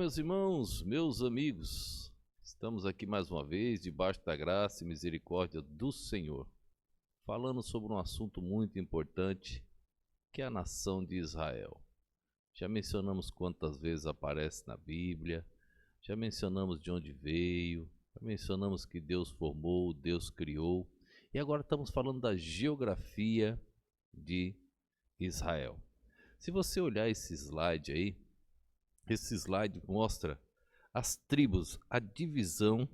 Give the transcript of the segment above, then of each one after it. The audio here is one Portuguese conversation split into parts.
Olá, meus irmãos, meus amigos. Estamos aqui mais uma vez, debaixo da graça e misericórdia do Senhor, falando sobre um assunto muito importante, que é a nação de Israel. Já mencionamos quantas vezes aparece na Bíblia, já mencionamos de onde veio, já mencionamos que Deus formou, Deus criou, e agora estamos falando da geografia de Israel. Se você olhar esse slide aí, esse slide mostra as tribos, a divisão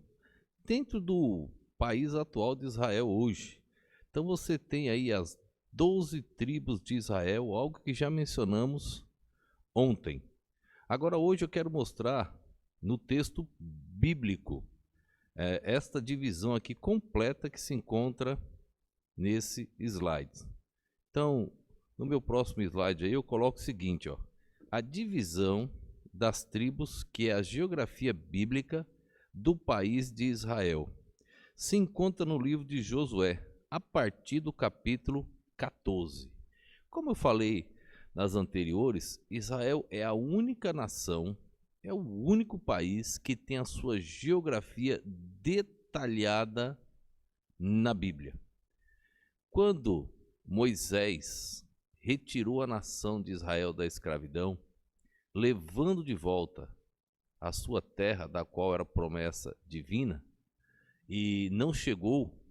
dentro do país atual de Israel hoje. Então você tem aí as 12 tribos de Israel, algo que já mencionamos ontem. Agora hoje eu quero mostrar no texto bíblico esta divisão aqui completa que se encontra nesse slide. Então, no meu próximo slide aí eu coloco o seguinte, ó, a divisão das tribos, que é a geografia bíblica do país de Israel, se encontra no livro de Josué, a partir do capítulo 14. Como eu falei nas anteriores, Israel é a única nação, é o único país que tem a sua geografia detalhada na Bíblia. Quando Moisés retirou a nação de Israel da escravidão, levando de volta a sua terra, da qual era promessa divina, e não chegou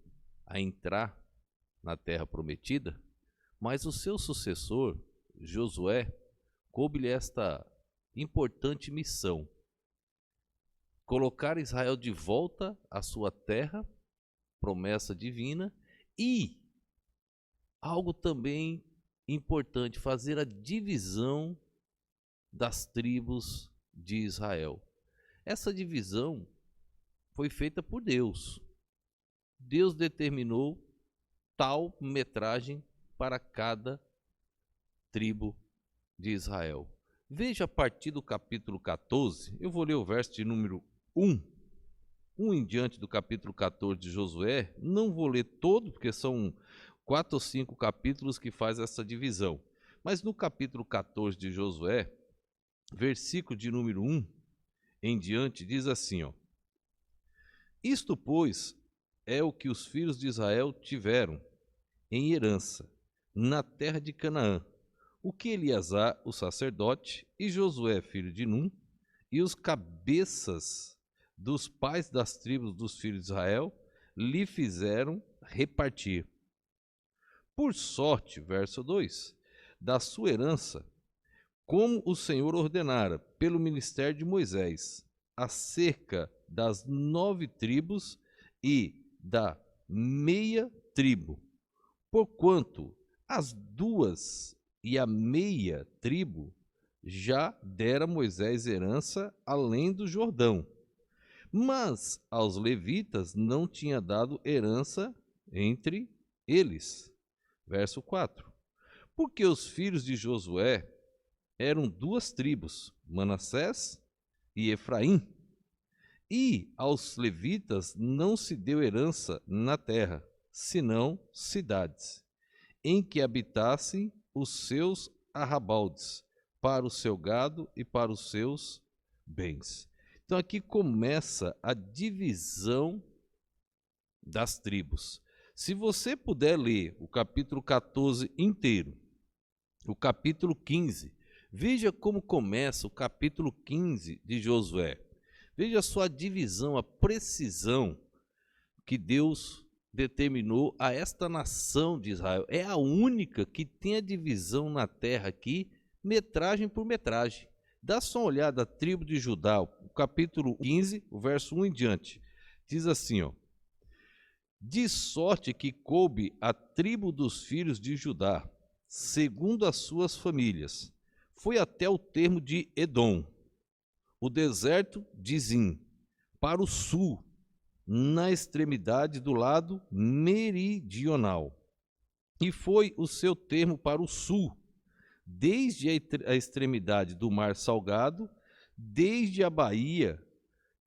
a entrar na terra prometida, mas o seu sucessor, Josué, coube-lhe esta importante missão: colocar Israel de volta à sua terra, promessa divina, e algo também importante, fazer a divisão das tribos de Israel. Essa divisão foi feita por Deus. Deus determinou tal metragem para cada tribo de Israel. Veja a partir do capítulo 14, eu vou ler o verso de número 1 em diante do capítulo 14 de Josué. Não vou ler todo, porque são 4 ou 5 capítulos que faz essa divisão. Mas no capítulo 14 de Josué, versículo de número 1 em diante, diz assim, ó: Isto, pois, é o que os filhos de Israel tiveram em herança na terra de Canaã, o que Eleazar, o sacerdote, e Josué, filho de Num, e os cabeças dos pais das tribos dos filhos de Israel, lhe fizeram repartir. Por sorte, verso 2, da sua herança, como o Senhor ordenara pelo ministério de Moisés, acerca das 9 tribos e da meia tribo, porquanto as 2 e a meia tribo já dera Moisés herança além do Jordão, mas aos levitas não tinha dado herança entre eles. Verso 4, porque os filhos de Josué eram 2 tribos, Manassés e Efraim, e aos levitas não se deu herança na terra, senão cidades, em que habitassem os seus arrabaldes, para o seu gado e para os seus bens. Então aqui começa a divisão das tribos. Se você puder ler o capítulo 14 inteiro, o capítulo 15, veja como começa o capítulo 15 de Josué. Veja só a divisão, a precisão que Deus determinou a esta nação de Israel. É a única que tem a divisão na terra aqui, metragem por metragem. Dá só uma olhada, a tribo de Judá, o capítulo 15, o verso 1 em diante. Diz assim, ó: De sorte que coube a tribo dos filhos de Judá, segundo as suas famílias, foi até o termo de Edom, o deserto de Zim, para o sul, na extremidade do lado meridional. E foi o seu termo para o sul, desde a extremidade do mar Salgado, desde a baía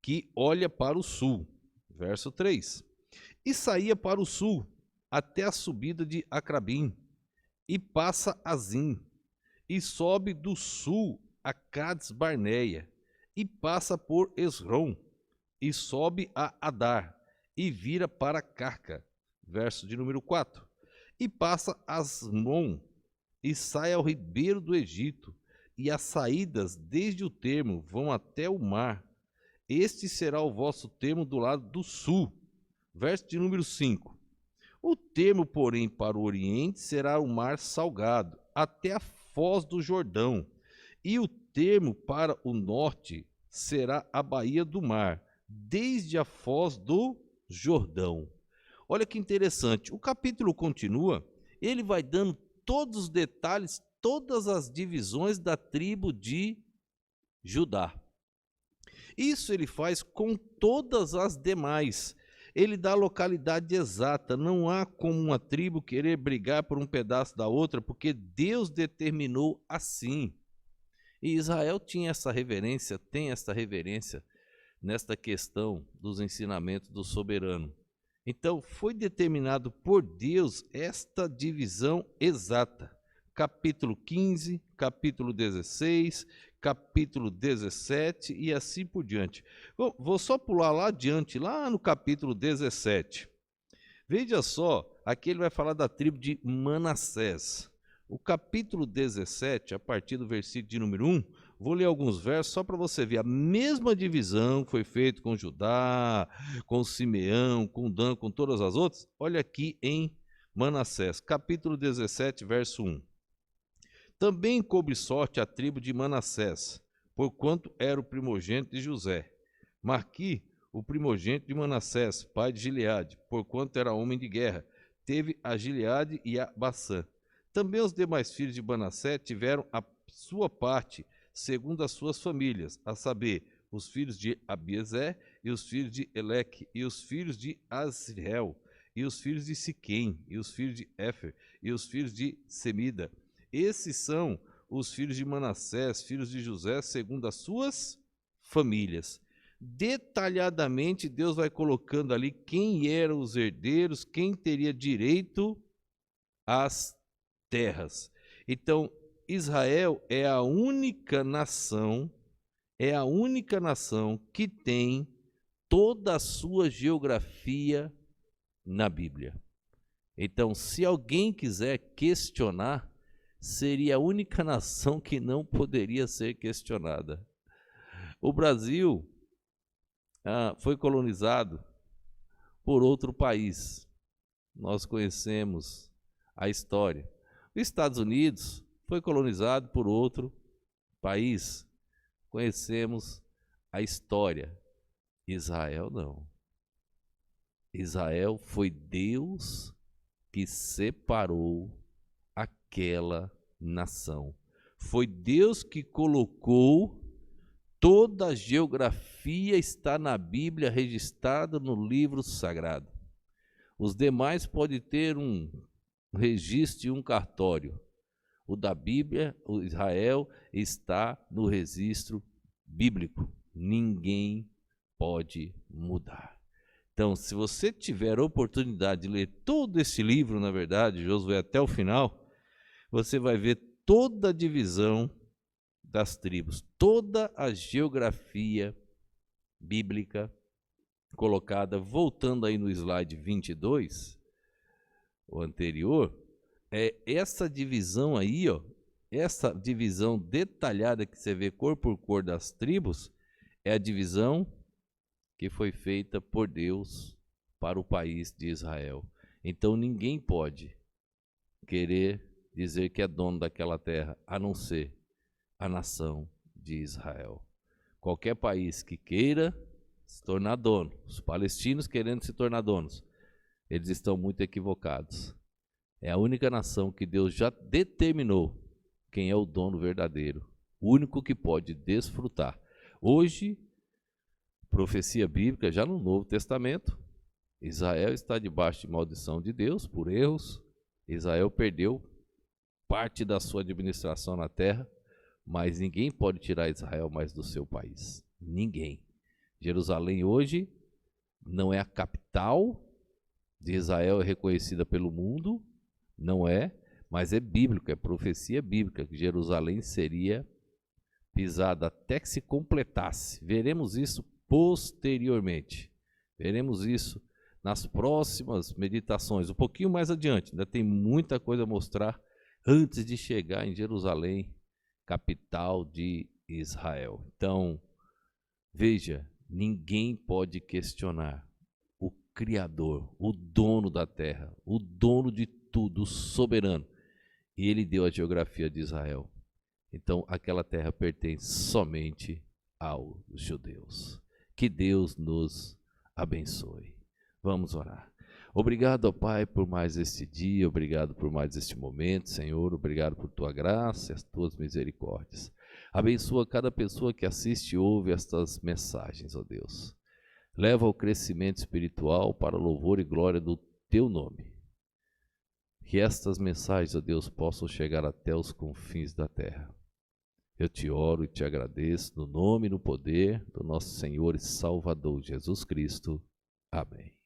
que olha para o sul. Verso 3. E saía para o sul, até a subida de Acrabim, e passa a Zim, e sobe do sul a Cades Barneia, e passa por Esrom, e sobe a Adar, e vira para Carca. Verso de número 4. E passa Asmon, e sai ao ribeiro do Egito, e as saídas desde o termo vão até o mar. Este será o vosso termo do lado do sul. Verso de número 5. O termo, porém, para o oriente será o mar salgado, até a foz do Jordão. E o termo para o norte será a baía do mar, desde a foz do Jordão. Olha que interessante, o capítulo continua, ele vai dando todos os detalhes, todas as divisões da tribo de Judá. Isso ele faz com todas as demais. Ele dá a localidade exata, não há como uma tribo querer brigar por um pedaço da outra, porque Deus determinou assim. E Israel tinha essa reverência, tem essa reverência nesta questão dos ensinamentos do soberano. Então, foi determinado por Deus esta divisão exata. Capítulo 15, capítulo 16, capítulo 17 e assim por diante. Bom, vou só pular lá adiante, lá no capítulo 17. Veja só, aqui ele vai falar da tribo de Manassés. O capítulo 17, a partir do versículo de número 1, vou ler alguns versos só para você ver. A mesma divisão foi feita com Judá, com Simeão, com Dan, com todas as outras. Olha aqui em Manassés, capítulo 17, verso 1. Também coube sorte a tribo de Manassés, porquanto era o primogênito de José. Marqui, o primogênito de Manassés, pai de Gileade, porquanto era homem de guerra, teve a Gileade e a Bassã. Também os demais filhos de Manassés tiveram a sua parte, segundo as suas famílias, a saber, os filhos de Abiezer, e os filhos de Eleque, e os filhos de Asriel, e os filhos de Siquém, e os filhos de Éfer, e os filhos de Semida. Esses são os filhos de Manassés, filhos de José, segundo as suas famílias. Detalhadamente, Deus vai colocando ali quem eram os herdeiros, quem teria direito às terras. Então, Israel é a única nação que tem toda a sua geografia na Bíblia. Então, se alguém quiser questionar, seria a única nação que não poderia ser questionada. O Brasil foi colonizado por outro país. Nós conhecemos a história. Os Estados Unidos foi colonizado por outro país. Conhecemos a história. Israel não. Israel foi Deus que separou aquela nação. Foi Deus que colocou, toda a geografia está na Bíblia, registrada no livro sagrado. Os demais podem ter um registro e um cartório. O da Bíblia, o Israel, está no registro bíblico. Ninguém pode mudar. Então, se você tiver a oportunidade de ler todo esse livro, na verdade, Josué, até o final, você vai ver toda a divisão das tribos, toda a geografia bíblica colocada. Voltando aí no slide 22, o anterior, essa divisão aí, ó, essa divisão detalhada que você vê cor por cor das tribos, é a divisão que foi feita por Deus para o país de Israel. Então ninguém pode querer dizer que é dono daquela terra, a não ser a nação de Israel. Qualquer país que queira se tornar dono, os palestinos querendo se tornar donos, eles estão muito equivocados. É a única nação que Deus já determinou quem é o dono verdadeiro, o único que pode desfrutar. Hoje, profecia bíblica, já no Novo Testamento, Israel está debaixo de maldição de Deus por erros. Israel perdeu parte da sua administração na terra, mas ninguém pode tirar Israel mais do seu país. Ninguém. Jerusalém hoje não é a capital de Israel, é reconhecida pelo mundo, não é, mas é bíblico, é profecia bíblica, que Jerusalém seria pisada até que se completasse. Veremos isso posteriormente. Veremos isso nas próximas meditações, um pouquinho mais adiante. Ainda tem muita coisa a mostrar antes de chegar em Jerusalém, capital de Israel. Então, veja, ninguém pode questionar o Criador, o dono da terra, o dono de tudo, o soberano. E ele deu a geografia de Israel. Então, aquela terra pertence somente aos judeus. Que Deus nos abençoe. Vamos orar. Obrigado, ó Pai, por mais este dia, obrigado por mais este momento, Senhor, obrigado por tua graça e as tuas misericórdias. Abençoa cada pessoa que assiste e ouve estas mensagens, ó Deus. Leva ao crescimento espiritual para louvor e glória do teu nome. Que estas mensagens, ó Deus, possam chegar até os confins da terra. Eu te oro e te agradeço no nome e no poder do nosso Senhor e Salvador Jesus Cristo. Amém.